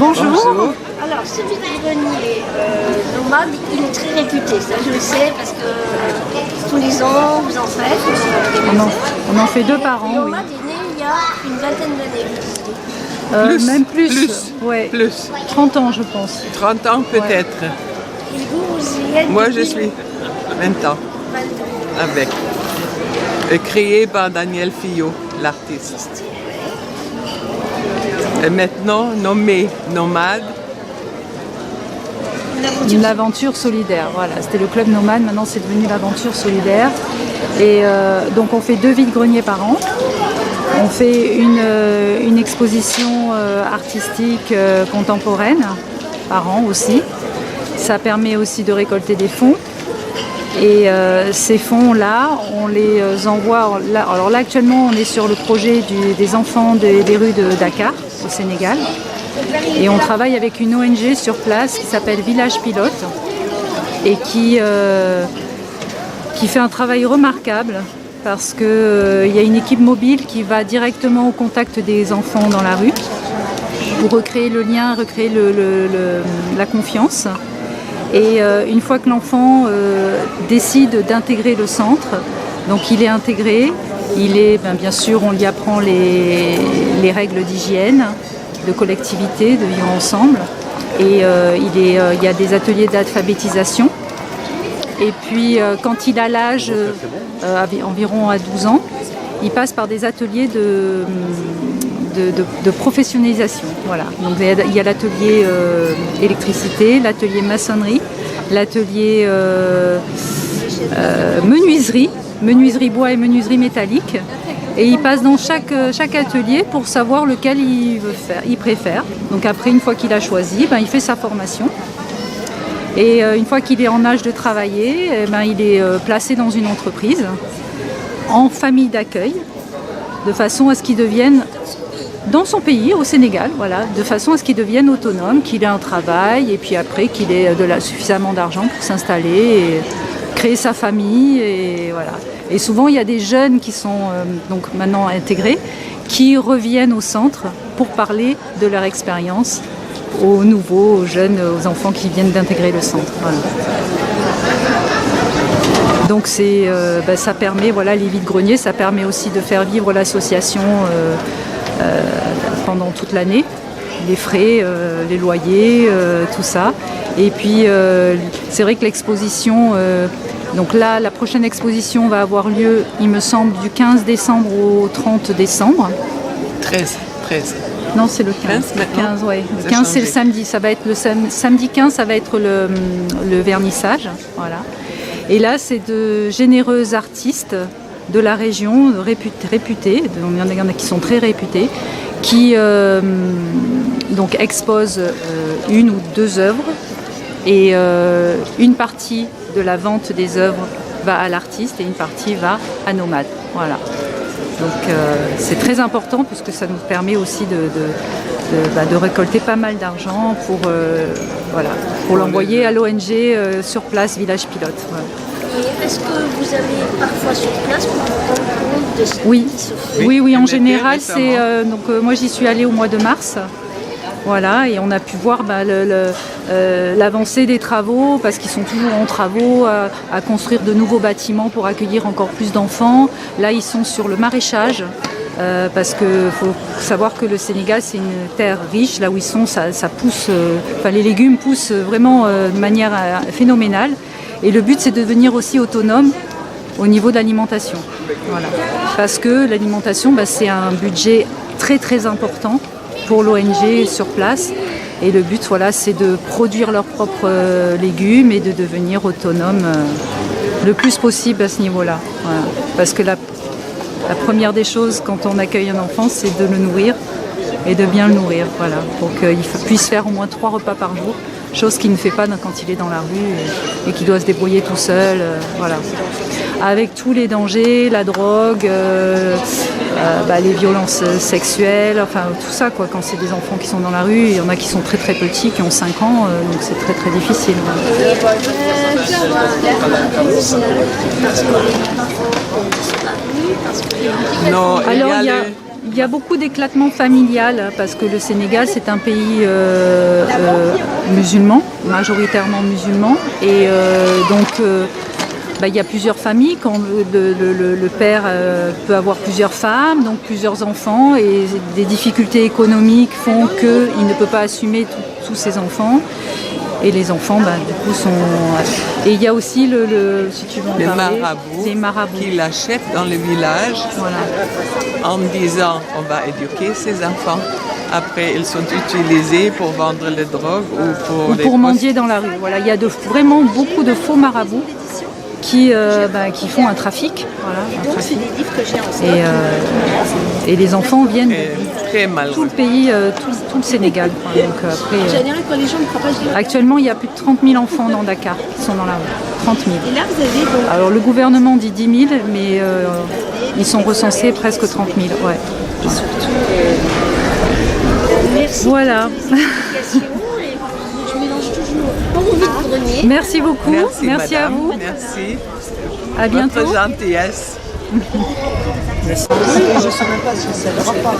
Bonjour. Bonjour. Alors, ce vide-grenier nomade, il est très réputé. Ça, je le sais parce que tous les ans, vous en faites. On en fait 2 par an, oui. Nomade est né il y a une vingtaine d'années. Même plus. Ouais. Plus. 30 ans, je pense. 30 ans peut-être. Et vous y êtes Moi, depuis je suis 20 ans 20 ans. avec. Et créé par Daniel Fillot, l'artiste. Et maintenant nommé Nomade. L'aventure solidaire, voilà. C'était le club nomade, maintenant c'est devenu l'aventure solidaire. Et donc on fait 2 vide-greniers par an. On fait une exposition artistique contemporaine par an aussi. Ça permet aussi de récolter des fonds. Et ces fonds-là, on les envoie. Alors là, actuellement, on est sur le projet des enfants des rues de Dakar, au Sénégal. Et on travaille avec une ONG sur place qui s'appelle Village Pilote et qui fait un travail remarquable parce qu'il y a une équipe mobile qui va directement au contact des enfants dans la rue pour recréer le lien, recréer la confiance. Et une fois que l'enfant décide d'intégrer le centre, donc il est intégré, bien sûr on lui apprend les règles d'hygiène, de collectivité, de vivre ensemble. Et il y a des ateliers d'alphabétisation. Et puis quand il a l'âge environ à 12 ans, il passe par des ateliers de professionnalisation. Voilà. Donc il y a l'atelier électricité, l'atelier maçonnerie, l'atelier menuiserie bois et menuiserie métallique. Et il passe dans chaque atelier pour savoir lequel il préfère. Donc après, une fois qu'il a choisi, il fait sa formation. Et une fois qu'il est en âge de travailler, il est placé dans une entreprise, en famille d'accueil, de façon à ce qu'il devienne, dans son pays, au Sénégal, voilà, de façon à ce qu'il devienne autonome, qu'il ait un travail, et puis après qu'il ait suffisamment d'argent pour s'installer et créer sa famille, et voilà. Et souvent, il y a des jeunes qui sont donc maintenant intégrés, qui reviennent au centre pour parler de leur expérience aux nouveaux, aux jeunes, aux enfants qui viennent d'intégrer le centre. Voilà. Donc ça permet, voilà, les vide-greniers, ça permet aussi de faire vivre l'association pendant toute l'année, les frais, les loyers, tout ça. Et puis c'est vrai que l'exposition, donc là la prochaine exposition va avoir lieu, il me semble, du 15 décembre au 30 décembre. 13. Non, c'est le 15. Le 15, ouais. Le 15, c'est le samedi. Ça va être le samedi 15, ça va être le vernissage. Voilà. Et là, c'est de généreux artistes de la région, réputés, il y en a qui sont très réputés, qui donc exposent 1 ou 2 œuvres. Et une partie de la vente des œuvres va à l'artiste et une partie va à Nomade. Voilà. Donc c'est très important puisque ça nous permet aussi de récolter pas mal d'argent pour l'envoyer à l'ONG sur place, Village Pilote. Voilà. Et est-ce que vous allez parfois sur place pour vous rendre compte de ce qui se fait? Oui, en général, c'est moi j'y suis allée au mois de mars. Voilà, et on a pu voir l'avancée des travaux, parce qu'ils sont toujours en travaux à construire de nouveaux bâtiments pour accueillir encore plus d'enfants. Là, ils sont sur le maraîchage, parce qu'il faut savoir que le Sénégal, c'est une terre riche. Là où ils sont, ça pousse, les légumes poussent vraiment de manière phénoménale. Et le but, c'est de devenir aussi autonome au niveau de l'alimentation. Voilà. Parce que l'alimentation, c'est un budget très très important pour l'ONG sur place. Et le but, c'est de produire leurs propres légumes et de devenir autonome le plus possible à ce niveau-là. Voilà. Parce que la première des choses quand on accueille un enfant, c'est de le nourrir et de bien le nourrir. Voilà. Pour qu'il puisse faire au moins 3 repas par jour. Chose qu'il ne fait pas quand il est dans la rue et qu'il doit se débrouiller tout seul. Voilà. Avec tous les dangers, la drogue, les violences sexuelles, tout ça, quoi. Quand c'est des enfants qui sont dans la rue, il y en a qui sont très très petits, qui ont 5 ans, donc c'est très très difficile. Non, alors il y a beaucoup d'éclatement familial parce que le Sénégal c'est un pays musulman, majoritairement musulman, et il y a plusieurs familles. Quand le père peut avoir plusieurs femmes, donc plusieurs enfants, et des difficultés économiques font qu'il ne peut pas assumer tous ses enfants. Et les enfants, du coup, sont... Et il y a aussi, si tu veux en parler, les marabouts qui l'achètent dans le village, voilà, en disant on va éduquer ces enfants. Après, ils sont utilisés pour vendre les drogues ou pour mendier dans la rue. Voilà, il y a vraiment beaucoup de faux marabouts qui font un trafic. Voilà, donc c'est des livres que j'ai en stock. Et les enfants viennent de tout le pays, tout le Sénégal. Donc, actuellement, il y a plus de 30 000 enfants dans Dakar qui sont dans la rue. 30 000. Et là, vous avez donc... Alors le gouvernement dit 10 000, mais ils sont recensés presque 30 000. Ouais. Et surtout, merci voilà. pour toutes les explications. Je mélange toujours bon vide-grenier. Merci beaucoup. Merci à vous. Merci. À bientôt. Votre gentillesse. Merci. Je ne sais même pas si ça ne sera pas.